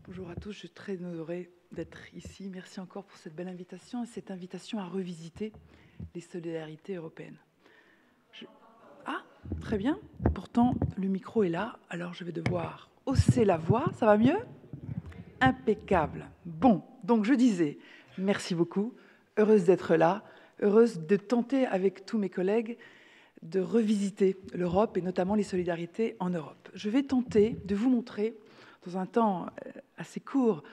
Bonjour à tous, je suis très honorée d'être ici. Merci encore pour cette belle invitation et cette invitation à revisiter les solidarités européennes. Ah, très bien. Pourtant, le micro est là, alors je vais devoir hausser la voix. Ça va mieux? Impeccable. Bon, donc je disais, merci beaucoup, heureuse d'être là, heureuse de tenter avec tous mes collègues de revisiter l'Europe et notamment les solidarités en Europe. Je vais tenter de vous montrer, dans un temps assez court,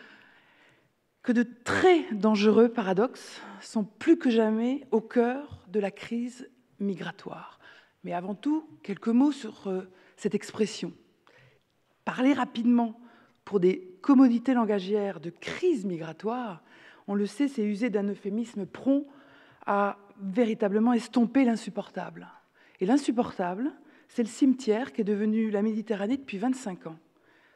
que de très dangereux paradoxes sont plus que jamais au cœur de la crise migratoire. Mais avant tout, quelques mots sur cette expression. Parler rapidement pour des commodités langagières de crise migratoire, on le sait, c'est user d'un euphémisme prompt à véritablement estomper l'insupportable. Et l'insupportable, c'est le cimetière qui est devenu la Méditerranée depuis 25 ans.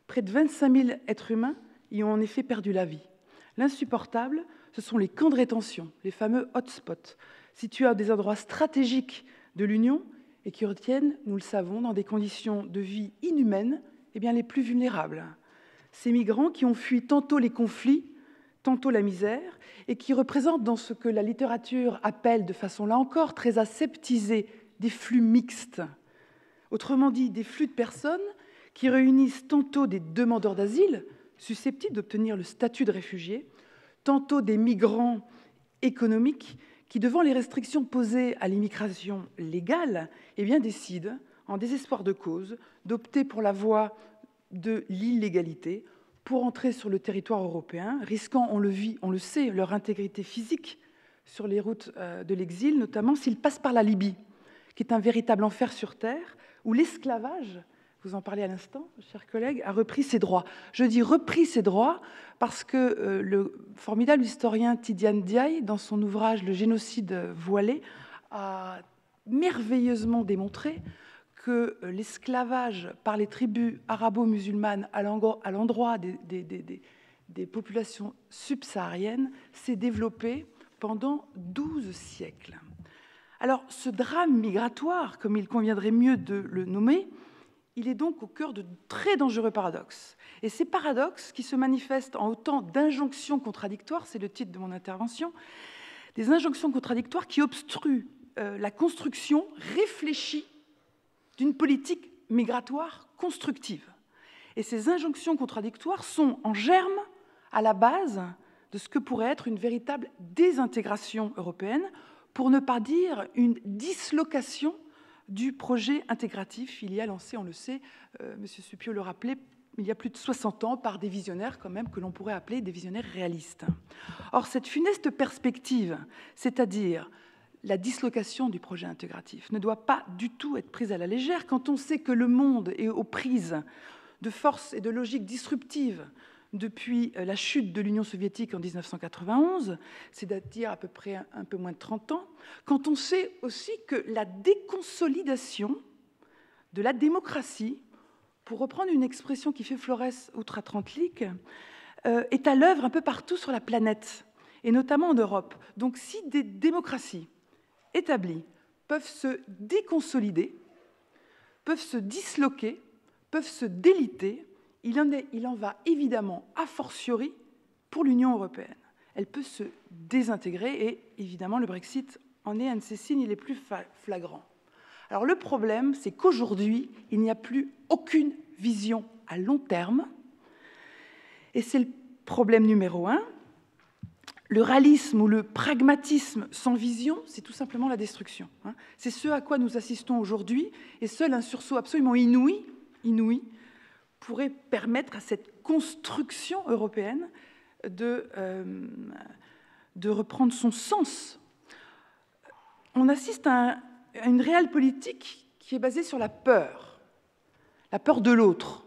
Près de 25 000 êtres humains y ont en effet perdu la vie. L'insupportable, ce sont les camps de rétention, les fameux hotspots, situés à des endroits stratégiques de l'Union et qui retiennent, nous le savons, dans des conditions de vie inhumaines, les plus vulnérables. Ces migrants qui ont fui tantôt les conflits, tantôt la misère, et qui représentent dans ce que la littérature appelle de façon, là encore, très aseptisée, des flux mixtes. Autrement dit, des flux de personnes qui réunissent tantôt des demandeurs d'asile, susceptibles d'obtenir le statut de réfugié, tantôt des migrants économiques qui, devant les restrictions posées à l'immigration légale, décident, en désespoir de cause, d'opter pour la voie de l'illégalité pour entrer sur le territoire européen, risquant, on le sait, leur intégrité physique sur les routes de l'exil, notamment s'ils passent par la Libye, qui est un véritable enfer sur terre, où l'esclavage, vous en parlez à l'instant, chers collègues, a repris ses droits. Je dis repris ses droits parce que le formidable historien Tidiane Diaye, dans son ouvrage « Le génocide voilé », a merveilleusement démontré que l'esclavage par les tribus arabo-musulmanes à l'endroit des populations subsahariennes s'est développé pendant 12 siècles. Alors, ce drame migratoire, comme il conviendrait mieux de le nommer, il est donc au cœur de très dangereux paradoxes. Et ces paradoxes, qui se manifestent en autant d'injonctions contradictoires, c'est le titre de mon intervention, des injonctions contradictoires qui obstruent la construction réfléchie d'une politique migratoire constructive. Et ces injonctions contradictoires sont en germe à la base de ce que pourrait être une véritable désintégration européenne, pour ne pas dire une dislocation du projet intégratif. Il y a lancé, on le sait, M. Supiot le rappelait, il y a plus de 60 ans, par des visionnaires quand même que l'on pourrait appeler des visionnaires réalistes. Or, cette funeste perspective, c'est-à-dire la dislocation du projet intégratif, ne doit pas du tout être prise à la légère quand on sait que le monde est aux prises de forces et de logiques disruptives depuis la chute de l'Union soviétique en 1991, c'est-à-dire à peu près un peu moins de 30 ans, quand on sait aussi que la déconsolidation de la démocratie, pour reprendre une expression qui fait florès outre-Atlantique, est à l'œuvre un peu partout sur la planète, et notamment en Europe. Donc si des démocraties établies peuvent se déconsolider, peuvent se disloquer, peuvent se déliter, il en va évidemment a fortiori pour l'Union européenne. Elle peut se désintégrer et évidemment le Brexit en est un de ces signes les plus flagrants. Alors le problème, c'est qu'aujourd'hui, il n'y a plus aucune vision à long terme et c'est le problème numéro 1. Le réalisme ou le pragmatisme sans vision, c'est tout simplement la destruction. C'est ce à quoi nous assistons aujourd'hui et seul un sursaut absolument inouï pourrait permettre à cette construction européenne de reprendre son sens. On assiste à une réelle politique qui est basée sur la peur de l'autre,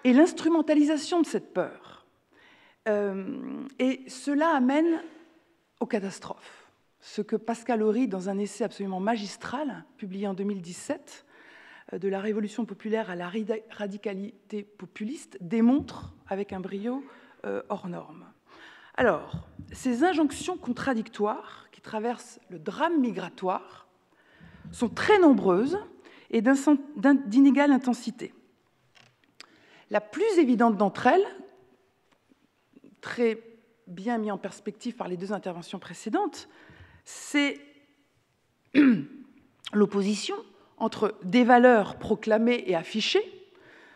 et l'instrumentalisation de cette peur. Et cela amène aux catastrophes. Ce que Pascal Horry, dans un essai absolument magistral, publié en 2017, de la révolution populaire à la radicalité populiste, démontre avec un brio hors norme. Alors, ces injonctions contradictoires qui traversent le drame migratoire sont très nombreuses et d'inégale intensité. La plus évidente d'entre elles, très bien mise en perspective par les deux interventions précédentes, c'est l'opposition entre des valeurs proclamées et affichées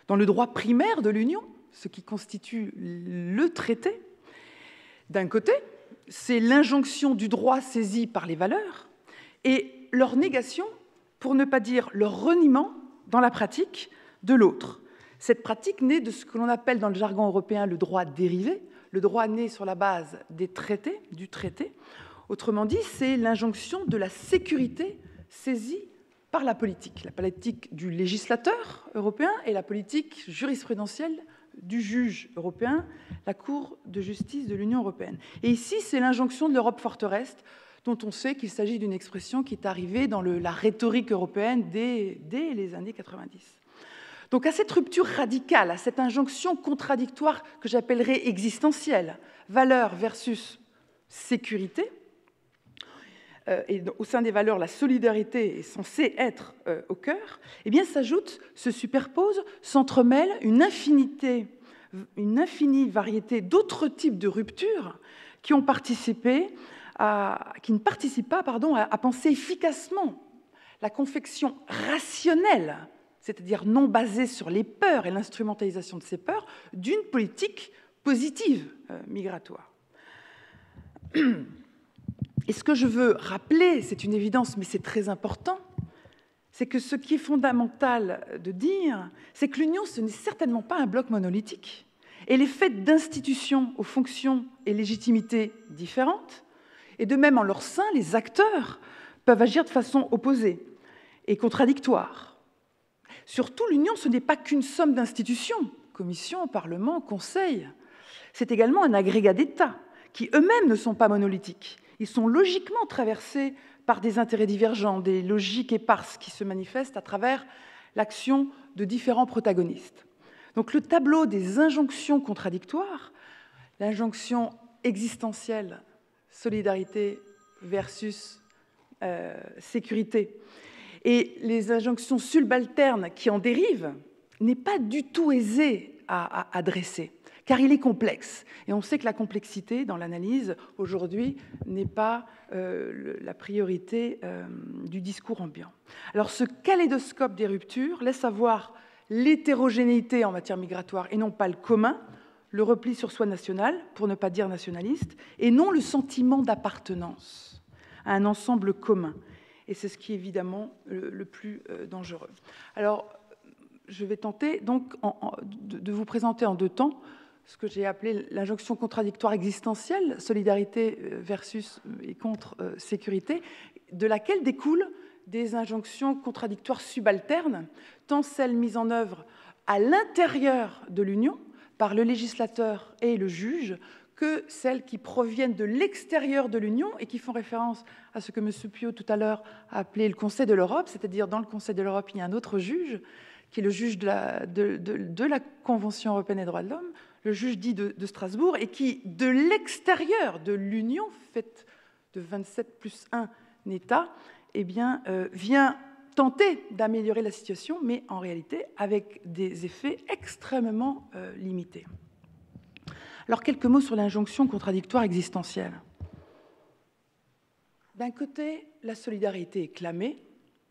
dans le droit primaire de l'Union, ce qui constitue le traité. D'un côté, c'est l'injonction du droit saisi par les valeurs et leur négation, pour ne pas dire leur reniement dans la pratique, de l'autre. Cette pratique naît de ce que l'on appelle dans le jargon européen le droit dérivé, le droit né sur la base des traités, du traité. Autrement dit, c'est l'injonction de la sécurité saisie par la politique du législateur européen et la politique jurisprudentielle du juge européen, la Cour de justice de l'Union européenne. Et ici, c'est l'injonction de l'Europe forteresse, dont on sait qu'il s'agit d'une expression qui est arrivée dans la rhétorique européenne dès les années 90. Donc à cette rupture radicale, à cette injonction contradictoire que j'appellerais existentielle, valeur versus sécurité, et au sein des valeurs, la solidarité est censée être au cœur, eh bien s'ajoute, se superpose, s'entremêle une infinie variété d'autres types de ruptures qui ne participent pas à penser efficacement la confection rationnelle, c'est-à-dire non basée sur les peurs et l'instrumentalisation de ces peurs, d'une politique positive migratoire. Et ce que je veux rappeler, c'est une évidence, mais c'est très important, c'est que ce qui est fondamental de dire, c'est que l'Union, ce n'est certainement pas un bloc monolithique. Elle est faite d'institutions aux fonctions et légitimités différentes, et de même en leur sein, les acteurs peuvent agir de façon opposée et contradictoire. Surtout, l'Union, ce n'est pas qu'une somme d'institutions, Commission, Parlement, Conseil, c'est également un agrégat d'États qui eux-mêmes ne sont pas monolithiques. Ils sont logiquement traversés par des intérêts divergents, des logiques éparses qui se manifestent à travers l'action de différents protagonistes. Donc le tableau des injonctions contradictoires, l'injonction existentielle, solidarité versus sécurité, et les injonctions subalternes qui en dérivent, n'est pas du tout aisé à adresser, car il est complexe. Et on sait que la complexité dans l'analyse, aujourd'hui, n'est pas la priorité du discours ambiant. Alors ce kaléidoscope des ruptures laisse avoir l'hétérogénéité en matière migratoire et non pas le commun, le repli sur soi national, pour ne pas dire nationaliste, et non le sentiment d'appartenance à un ensemble commun. Et c'est ce qui est évidemment le plus dangereux. Alors, je vais tenter donc de vous présenter en deux temps ce que j'ai appelé l'injonction contradictoire existentielle, solidarité versus et contre sécurité, de laquelle découlent des injonctions contradictoires subalternes, tant celles mises en œuvre à l'intérieur de l'Union par le législateur et le juge, que celles qui proviennent de l'extérieur de l'Union et qui font référence à ce que M. Puyot tout à l'heure a appelé le Conseil de l'Europe, c'est-à-dire dans le Conseil de l'Europe, il y a un autre juge, qui est le juge de la Convention européenne des droits de l'homme, le juge dit de Strasbourg, et qui, de l'extérieur de l'Union, faite de 27 plus 1 État, eh bien, vient tenter d'améliorer la situation, mais en réalité avec des effets extrêmement limités. Alors, quelques mots sur l'injonction contradictoire existentielle. D'un côté, la solidarité est clamée,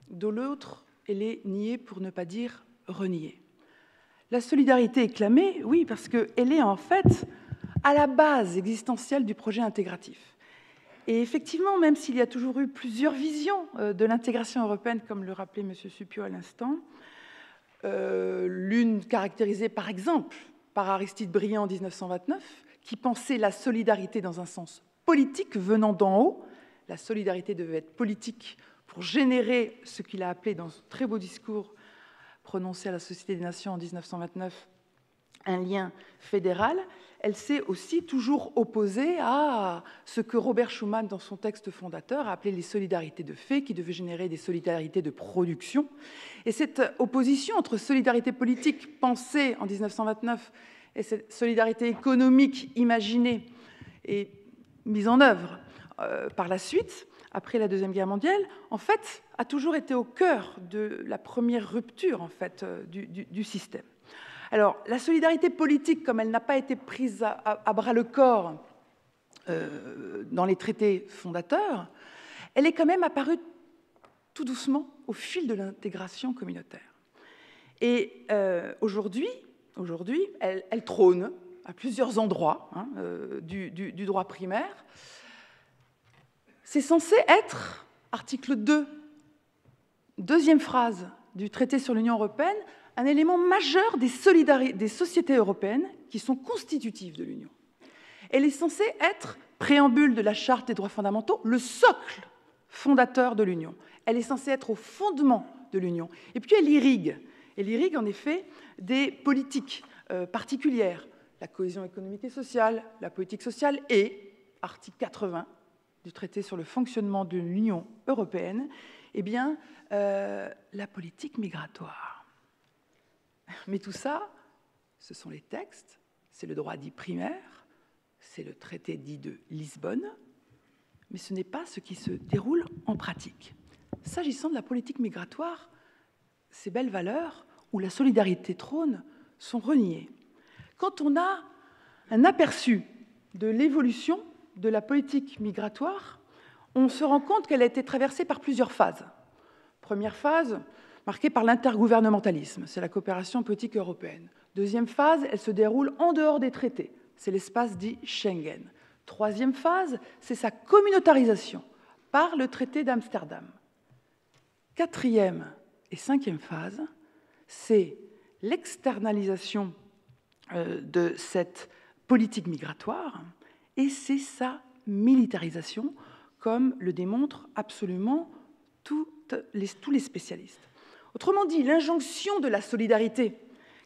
de l'autre, elle est niée, pour ne pas dire reniée. La solidarité est clamée, oui, parce qu'elle est en fait à la base existentielle du projet intégratif. Et effectivement, même s'il y a toujours eu plusieurs visions de l'intégration européenne, comme le rappelait M. Suppiot à l'instant, l'une caractérisée par exemple par Aristide Briand en 1929, qui pensait la solidarité dans un sens politique venant d'en haut. La solidarité devait être politique pour générer ce qu'il a appelé dans ce très beau discours prononcé à la Société des Nations en 1929, un lien fédéral. Elle s'est aussi toujours opposée à ce que Robert Schuman, dans son texte fondateur, a appelé les solidarités de fait, qui devaient générer des solidarités de production. Et cette opposition entre solidarité politique pensée en 1929 et cette solidarité économique imaginée et mise en œuvre par la suite, après la Deuxième Guerre mondiale, en fait, a toujours été au cœur de la première rupture en fait, du système. Alors, la solidarité politique, comme elle n'a pas été prise à bras-le-corps dans les traités fondateurs, elle est quand même apparue tout doucement au fil de l'intégration communautaire. Et aujourd'hui, elle trône à plusieurs endroits du droit primaire. C'est censé être, article 2, deuxième phrase du traité sur l'Union européenne, un élément majeur des sociétés européennes qui sont constitutives de l'Union. Elle est censée être, préambule de la Charte des droits fondamentaux, le socle fondateur de l'Union. Elle est censée être au fondement de l'Union. Et puis elle irrigue en effet des politiques particulières, la cohésion économique et sociale, la politique sociale et, article 80 du traité sur le fonctionnement de l'Union européenne, eh bien, la politique migratoire. Mais tout ça, ce sont les textes, c'est le droit dit primaire, c'est le traité dit de Lisbonne, mais ce n'est pas ce qui se déroule en pratique. S'agissant de la politique migratoire, ces belles valeurs où la solidarité trône sont reniées. Quand on a un aperçu de l'évolution de la politique migratoire, on se rend compte qu'elle a été traversée par plusieurs phases. Première phase, marquée par l'intergouvernementalisme, c'est la coopération politique européenne. Deuxième phase, elle se déroule en dehors des traités, c'est l'espace dit Schengen. Troisième phase, c'est sa communautarisation par le traité d'Amsterdam. Quatrième et cinquième phase, c'est l'externalisation de cette politique migratoire et c'est sa militarisation, comme le démontrent absolument tous les spécialistes. Autrement dit, l'injonction de la solidarité,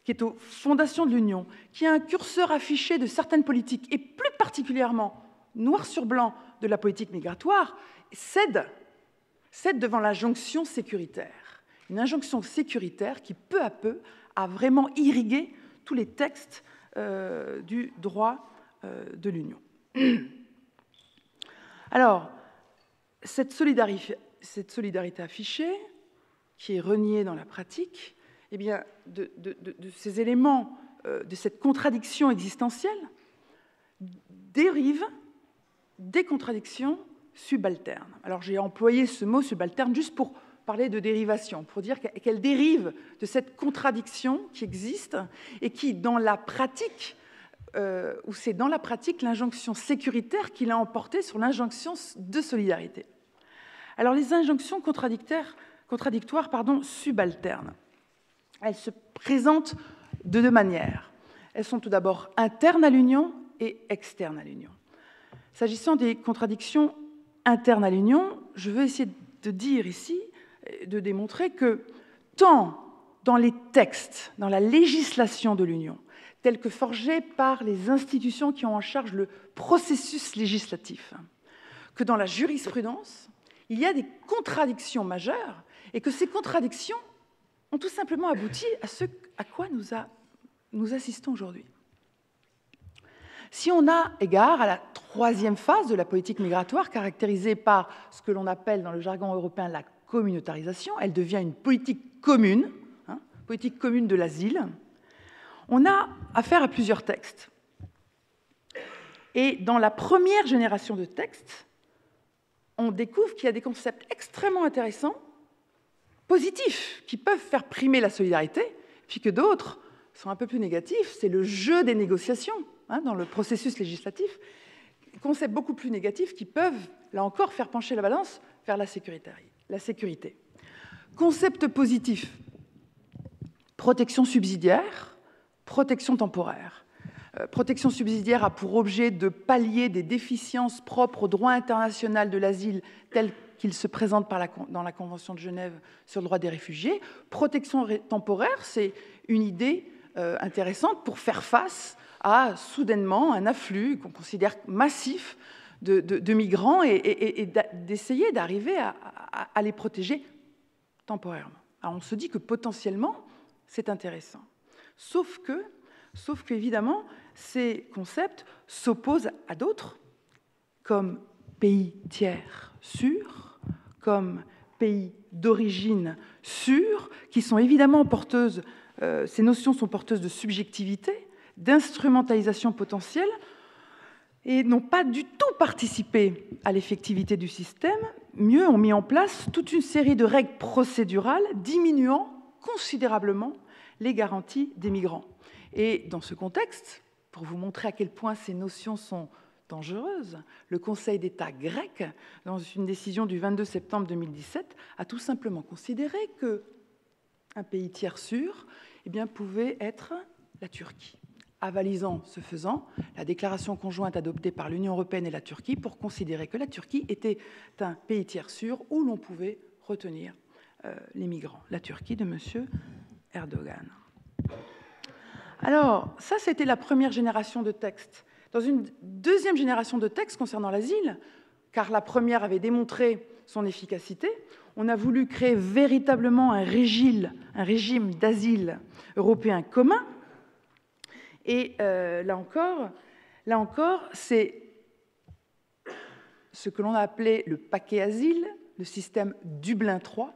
qui est aux fondations de l'Union, qui a un curseur affiché de certaines politiques, et plus particulièrement, noir sur blanc, de la politique migratoire, cède devant l'injonction sécuritaire. Une injonction sécuritaire qui, peu à peu, a vraiment irrigué tous les textes du droit de l'Union. Alors, cette solidarité affichée, qui est reniée dans la pratique, eh bien, de ces éléments, de cette contradiction existentielle, dérivent des contradictions subalternes. Alors, j'ai employé ce mot subalterne juste pour parler de dérivation, pour dire qu'elle dérive de cette contradiction qui existe et qui, dans la pratique, où c'est dans la pratique l'injonction sécuritaire qui l'a emporté sur l'injonction de solidarité. Alors, les injonctions contradictoires, subalternes, elles se présentent de deux manières. Elles sont tout d'abord internes à l'Union et externes à l'Union. S'agissant des contradictions internes à l'Union, je veux essayer de dire ici, de démontrer que tant dans les textes, dans la législation de l'Union, telle que forgée par les institutions qui ont en charge le processus législatif, que dans la jurisprudence, il y a des contradictions majeures et que ces contradictions ont tout simplement abouti à ce à quoi nous assistons aujourd'hui. Si on a égard à la troisième phase de la politique migratoire, caractérisée par ce que l'on appelle dans le jargon européen la communautarisation, elle devient une politique commune de l'asile, on a affaire à plusieurs textes. Et dans la première génération de textes, on découvre qu'il y a des concepts extrêmement intéressants, positifs, qui peuvent faire primer la solidarité, puis que d'autres sont un peu plus négatifs. C'est le jeu des négociations dans le processus législatif, concepts beaucoup plus négatifs qui peuvent, là encore, faire pencher la balance vers la sécurité. Concept positif, protection subsidiaire, protection temporaire. Protection subsidiaire a pour objet de pallier des déficiences propres au droit international de l'asile tel qu'il se présente dans la Convention de Genève sur le droit des réfugiés. Protection temporaire, c'est une idée intéressante pour faire face à, soudainement, un afflux qu'on considère massif de migrants et d'essayer d'arriver à les protéger temporairement. Alors on se dit que potentiellement, c'est intéressant. Sauf qu'évidemment, ces concepts s'opposent à d'autres, comme pays tiers sûrs, comme pays d'origine sûrs, qui sont évidemment porteuses Ces notions sont porteuses de subjectivité, d'instrumentalisation potentielle, et n'ont pas du tout participé à l'effectivité du système. Mieux, ont mis en place toute une série de règles procédurales diminuant considérablement les garanties des migrants. Et dans ce contexte, pour vous montrer à quel point ces notions sont dangereuses, le Conseil d'État grec, dans une décision du 22 septembre 2017, a tout simplement considéré qu'un pays tiers sûr pouvait être la Turquie, avalisant, ce faisant, la déclaration conjointe adoptée par l'Union européenne et la Turquie pour considérer que la Turquie était un pays tiers sûr où l'on pouvait retenir les migrants, la Turquie de M. Erdogan. Alors, ça, c'était la première génération de textes. Dans une deuxième génération de textes concernant l'asile, car la première avait démontré son efficacité, on a voulu créer véritablement un régime d'asile européen commun. Et là encore, c'est ce que l'on a appelé le paquet asile, le système Dublin III,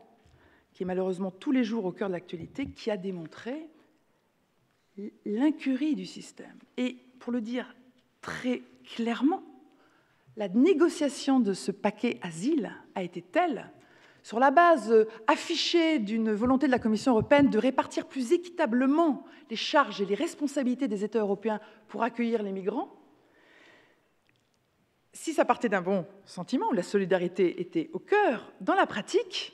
qui est malheureusement tous les jours au cœur de l'actualité, qui a démontré l'incurie du système. Et pour le dire très clairement, la négociation de ce paquet asile a été telle, sur la base affichée d'une volonté de la Commission européenne de répartir plus équitablement les charges et les responsabilités des États européens pour accueillir les migrants, si ça partait d'un bon sentiment, où la solidarité était au cœur, dans la pratique,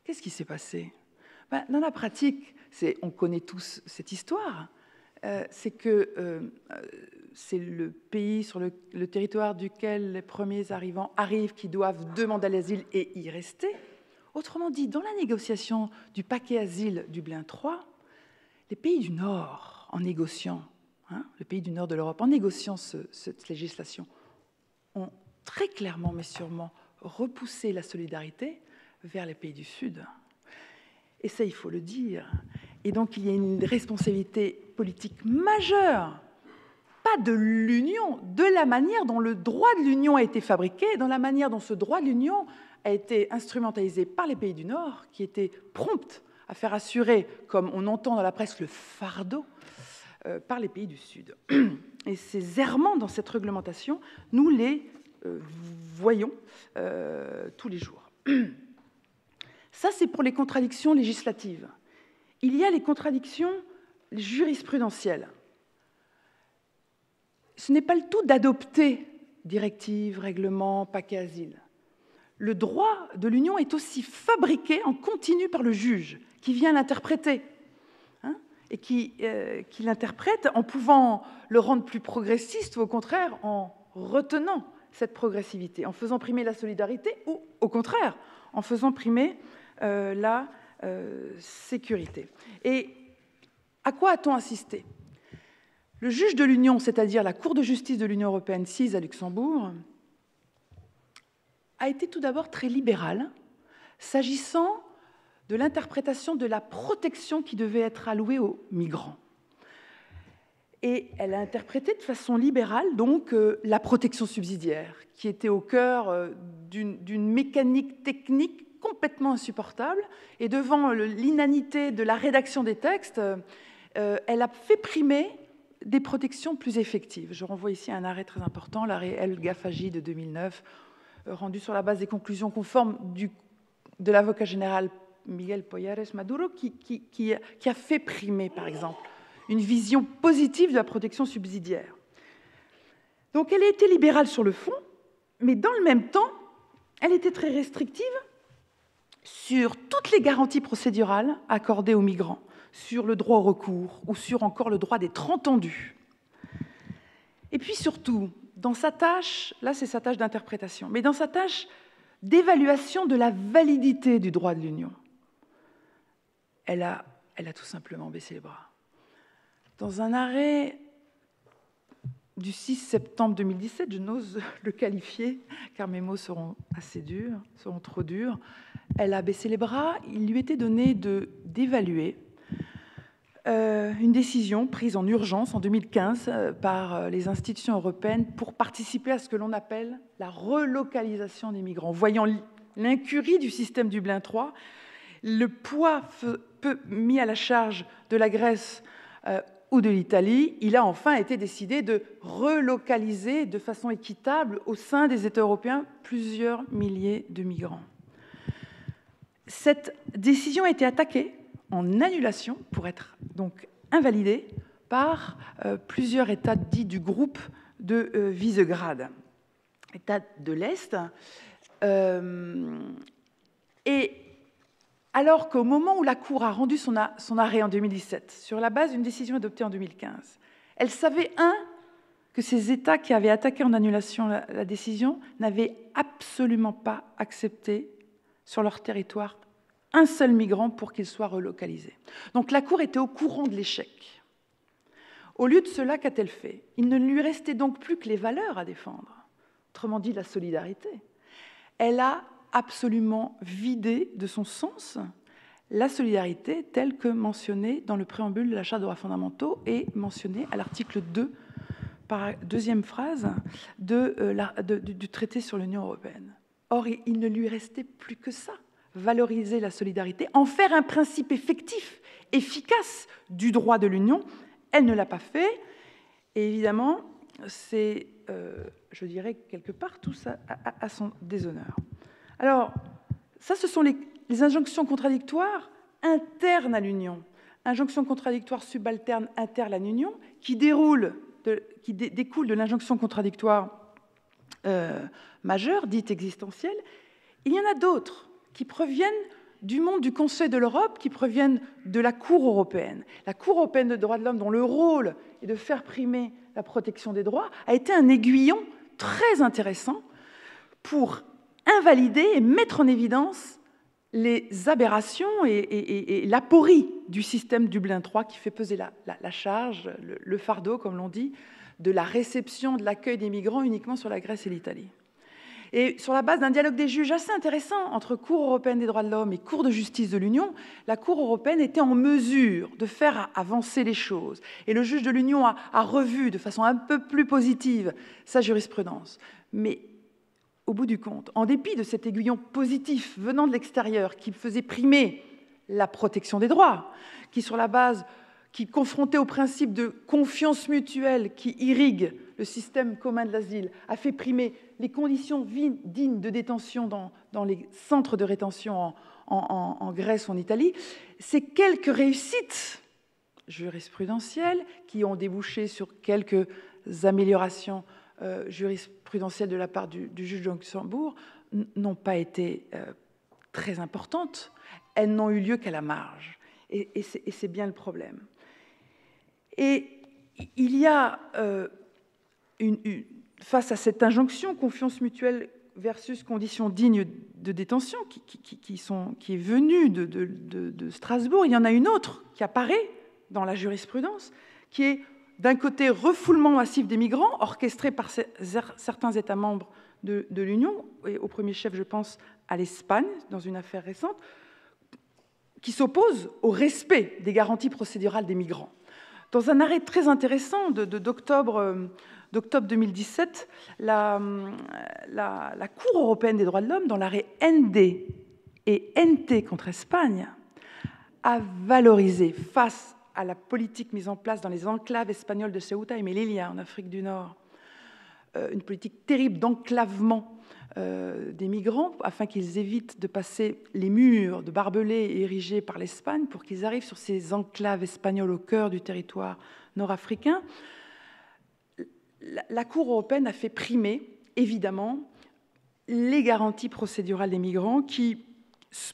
qu'est-ce qui s'est passé? Dans la pratique, on connaît tous cette histoire, c'est que c'est le pays sur le territoire duquel les premiers arrivants arrivent qui doivent demander l'asile et y rester. Autrement dit, dans la négociation du paquet asile Dublin III, les pays du Nord, en négociant, le pays du Nord de l'Europe, en négociant cette législation, ont très clairement, mais sûrement, repoussé la solidarité vers les pays du Sud. Et ça, il faut le dire. Et donc, il y a une responsabilité politique majeure, pas de l'Union, de la manière dont le droit de l'Union a été fabriqué, dans la manière dont ce droit de l'Union a été instrumentalisé par les pays du Nord, qui étaient prompts à faire assurer, comme on entend dans la presse, le fardeau par les pays du Sud. Et ces errements dans cette réglementation, nous les voyons tous les jours. Ça, c'est pour les contradictions législatives. Il y a les contradictions jurisprudentielles. Ce n'est pas le tout d'adopter directives, règlements, paquets asile. Le droit de l'Union est aussi fabriqué en continu par le juge, qui vient l'interpréter, et qui l'interprète en pouvant le rendre plus progressiste ou au contraire en retenant cette progressivité, en faisant primer la solidarité ou au contraire en faisant primer la sécurité. Et à quoi a-t-on assisté? Le juge de l'Union, c'est-à-dire la Cour de justice de l'Union européenne sise à Luxembourg, a été tout d'abord très libéral s'agissant de l'interprétation de la protection qui devait être allouée aux migrants. Et elle a interprété de façon libérale donc la protection subsidiaire, qui était au cœur d'une mécanique technique complètement insupportable. Et devant l'inanité de la rédaction des textes, elle a fait primer des protections plus effectives. Je renvoie ici à un arrêt très important, l'arrêt El Ghafaji de 2009, rendu sur la base des conclusions conformes de l'avocat général Miguel Poyares Maduro, qui a fait primer, par exemple, une vision positive de la protection subsidiaire. Donc elle a été libérale sur le fond, mais dans le même temps, elle était très restrictive sur toutes les garanties procédurales accordées aux migrants, sur le droit au recours ou sur encore le droit d'être entendu. Et puis surtout, dans sa tâche, là c'est sa tâche d'interprétation, mais dans sa tâche d'évaluation de la validité du droit de l'Union, elle a tout simplement baissé les bras. Dans un arrêt du 6 septembre 2017, je n'ose le qualifier, car mes mots seront assez durs, seront trop durs, elle a baissé les bras. Il lui était donné d'évaluer une décision prise en urgence en 2015 par les institutions européennes pour participer à ce que l'on appelle la relocalisation des migrants. Voyant l'incurie du système Dublin III, Le poids mis à la charge de la Grèce ou de l'Italie, il a enfin été décidé de relocaliser de façon équitable au sein des États européens plusieurs milliers de migrants. Cette décision a été attaquée en annulation pour être donc invalidée par plusieurs États dits du groupe de Visegrad, États de l'Est. Et alors qu'au moment où la Cour a rendu son arrêt en 2017, sur la base d'une décision adoptée en 2015, elle savait, que ces États qui avaient attaqué en annulation la décision n'avaient absolument pas accepté sur leur territoire un seul migrant pour qu'il soit relocalisé. Donc la Cour était au courant de l'échec. Au lieu de cela, qu'a-t-elle fait? Il ne lui restait donc plus que les valeurs à défendre, autrement dit la solidarité. Elle a absolument vidé de son sens la solidarité telle que mentionnée dans le préambule de la Charte des droits fondamentaux et mentionnée à l'article 2, par deuxième phrase, du traité sur l'Union européenne. Or, il ne lui restait plus que ça, valoriser la solidarité, en faire un principe effectif, efficace du droit de l'Union. Elle ne l'a pas fait, et évidemment, c'est, je dirais, quelque part, tout ça à son déshonneur. Alors, ça, ce sont les injonctions contradictoires internes à l'Union, injonctions contradictoires subalternes internes à l'Union, qui découlent de l'injonction contradictoire majeure, dite existentielle. Il y en a d'autres qui proviennent du monde du Conseil de l'Europe, qui proviennent de la Cour européenne. La Cour européenne des droits de l'homme, dont le rôle est de faire primer la protection des droits, a été un aiguillon très intéressant pour invalider et mettre en évidence les aberrations et l'aporie du système Dublin III qui fait peser la charge, le fardeau, comme l'on dit, de la réception, de l'accueil des migrants uniquement sur la Grèce et l'Italie. Et sur la base d'un dialogue des juges assez intéressant entre Cour européenne des droits de l'homme et Cour de justice de l'Union, la Cour européenne était en mesure de faire avancer les choses. Et le juge de l'Union a revu de façon un peu plus positive sa jurisprudence. Mais au bout du compte, en dépit de cet aiguillon positif venant de l'extérieur qui faisait primer la protection des droits, qui confronté au principe de confiance mutuelle qui irrigue le système commun de l'asile, a fait primer les conditions dignes de détention dans les centres de rétention en Grèce ou en Italie, ces quelques réussites jurisprudentielles qui ont débouché sur quelques améliorations jurisprudentielles de la part du juge de Luxembourg n'ont pas été très importantes. Elles n'ont eu lieu qu'à la marge. Et c'est bien le problème. Et il y a, face à cette injonction, confiance mutuelle versus conditions dignes de détention, qui est venue de Strasbourg, il y en a une autre qui apparaît dans la jurisprudence, qui est d'un côté refoulement massif des migrants, orchestré par certains États membres de l'Union, et au premier chef, je pense, à l'Espagne, dans une affaire récente, qui s'oppose au respect des garanties procédurales des migrants. Dans un arrêt très intéressant d'octobre 2017, la Cour européenne des droits de l'homme, dans l'arrêt ND et NT contre Espagne, a valorisé face à la politique mise en place dans les enclaves espagnoles de Ceuta et Melilla, en Afrique du Nord, une politique terrible d'enclavement des migrants afin qu'ils évitent de passer les murs de barbelés érigés par l'Espagne pour qu'ils arrivent sur ces enclaves espagnoles au cœur du territoire nord-africain. La Cour européenne a fait primer, évidemment, les garanties procédurales des migrants qui,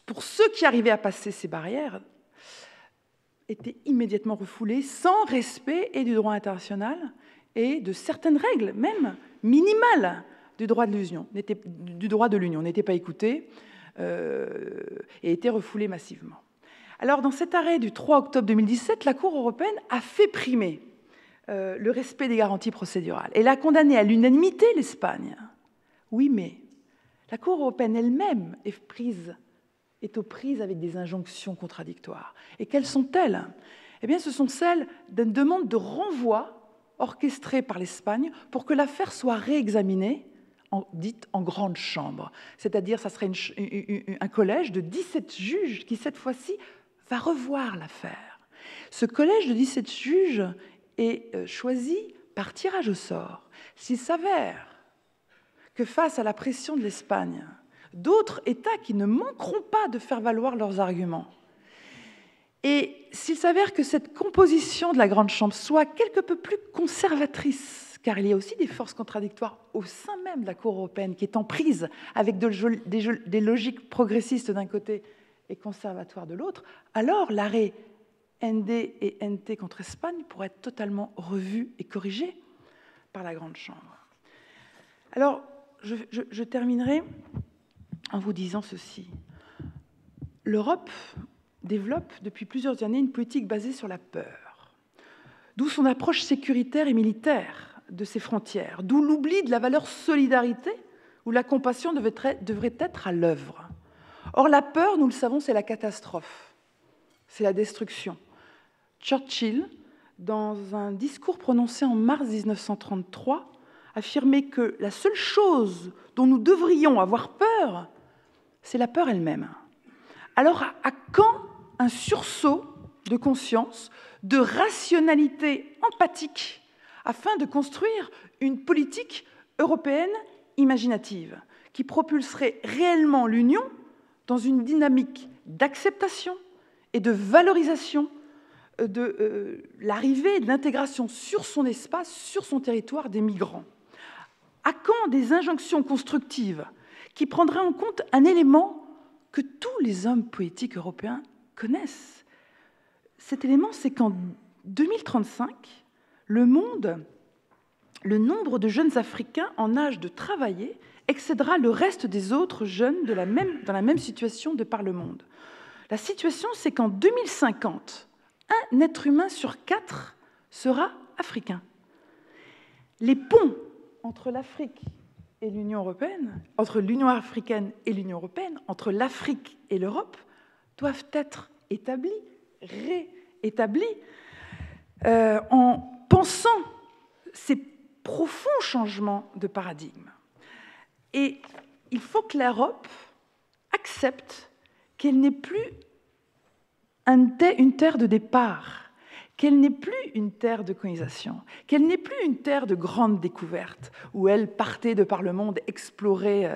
pour ceux qui arrivaient à passer ces barrières, étaient immédiatement refoulés sans respect et du droit international et de certaines règles, même minimales, du droit de l'Union, n'étaient pas écoutés et étaient refoulés massivement. Alors, dans cet arrêt du 3 octobre 2017, la Cour européenne a fait primer le respect des garanties procédurales. Elle a condamné à l'unanimité l'Espagne. Oui, mais la Cour européenne elle-même est aux prises avec des injonctions contradictoires. Et quelles sont-elles? Eh bien, ce sont celles d'une demande de renvoi orchestrée par l'Espagne pour que l'affaire soit réexaminée dite en grande chambre. C'est-à-dire, ça serait un collège de 17 juges qui, cette fois-ci, va revoir l'affaire. Ce collège de 17 juges est choisi par tirage au sort. S'il s'avère que face à la pression de l'Espagne, d'autres États qui ne manqueront pas de faire valoir leurs arguments, et s'il s'avère que cette composition de la Grande Chambre soit quelque peu plus conservatrice, car il y a aussi des forces contradictoires au sein même de la Cour européenne qui est en prise avec des logiques progressistes d'un côté et conservatoires de l'autre, alors l'arrêt ND et NT contre Espagne pourrait être totalement revu et corrigé par la Grande Chambre. Alors, je terminerai en vous disant ceci. L'Europe développe depuis plusieurs années une politique basée sur la peur, d'où son approche sécuritaire et militaire de ses frontières, d'où l'oubli de la valeur solidarité, où la compassion devrait être à l'œuvre. Or, la peur, nous le savons, c'est la catastrophe, c'est la destruction. Churchill, dans un discours prononcé en mars 1933, affirmait que la seule chose dont nous devrions avoir peur, c'est la peur elle-même. Alors, à quand un sursaut de conscience, de rationalité empathique, afin de construire une politique européenne imaginative, qui propulserait réellement l'Union dans une dynamique d'acceptation et de valorisation de l'arrivée et de l'intégration sur son espace, sur son territoire des migrants? À quand des injonctions constructives qui prendraient en compte un élément que tous les hommes politiques européens connaissent? Cet élément, c'est qu'en 2035, le nombre de jeunes Africains en âge de travailler excédera le reste des autres jeunes dans la même situation de par le monde. La situation, c'est qu'en 2050, un être humain sur 4 sera africain. Les ponts entre l'Afrique et l'Union européenne, entre l'Union africaine et l'Union européenne, entre l'Afrique et l'Europe, doivent être établis, réétablis, en pensant ces profonds changements de paradigme. Et il faut que l'Europe accepte qu'elle n'est plus une terre de départ, qu'elle n'est plus une terre de colonisation, qu'elle n'est plus une terre de grande découverte, où elle partait de par le monde explorer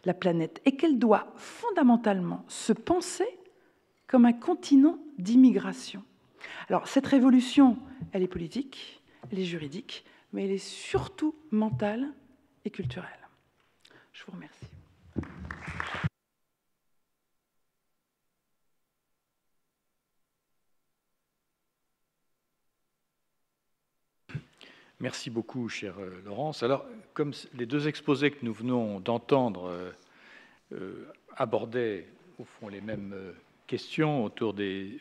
la planète, et qu'elle doit fondamentalement se penser comme un continent d'immigration. Alors, cette révolution, elle est politique, elle est juridique, mais elle est surtout mentale et culturelle. Je vous remercie. Merci beaucoup, chère Laurence. Alors, comme les deux exposés que nous venons d'entendre abordaient au fond les mêmes questions autour des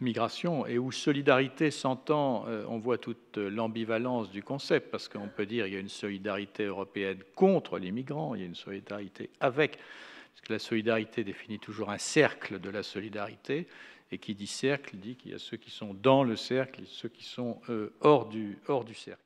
migrations, et où solidarité s'entend, on voit toute l'ambivalence du concept, parce qu'on peut dire qu'il y a une solidarité européenne contre les migrants, il y a une solidarité avec, parce que la solidarité définit toujours un cercle de la solidarité, et qui dit cercle dit qu'il y a ceux qui sont dans le cercle et ceux qui sont hors du cercle.